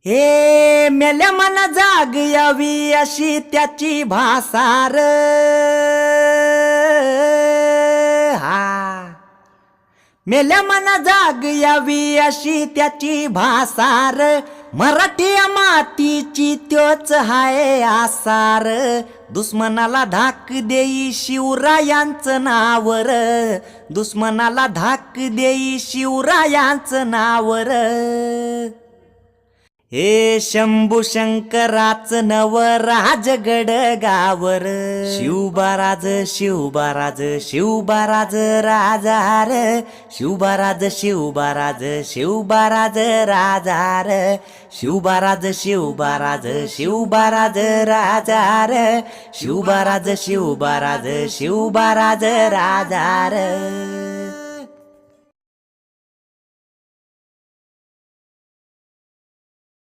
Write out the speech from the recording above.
हे मेल्या मन जाग यावी अशी त्याची भासार हा मेल्या मन जाग यावी अशी त्याची भासार मराठी मातीची त्योच हाय आसार दुश्मनाला धाक देई शिवरायांचं नावर दुश्मनाला धाक देई शिवरायांचं नावर हे शंभू शंकराचं नव राजगड गावर शिवबाराज शिवबाराज शिवबाराज राजार शिवबाराज शिवबाराज शिवबाराज राजार शिवबाराज शिवबाराज शिवबाराज राजार शिवबाराज शिवबाराज शिवबाराज राजार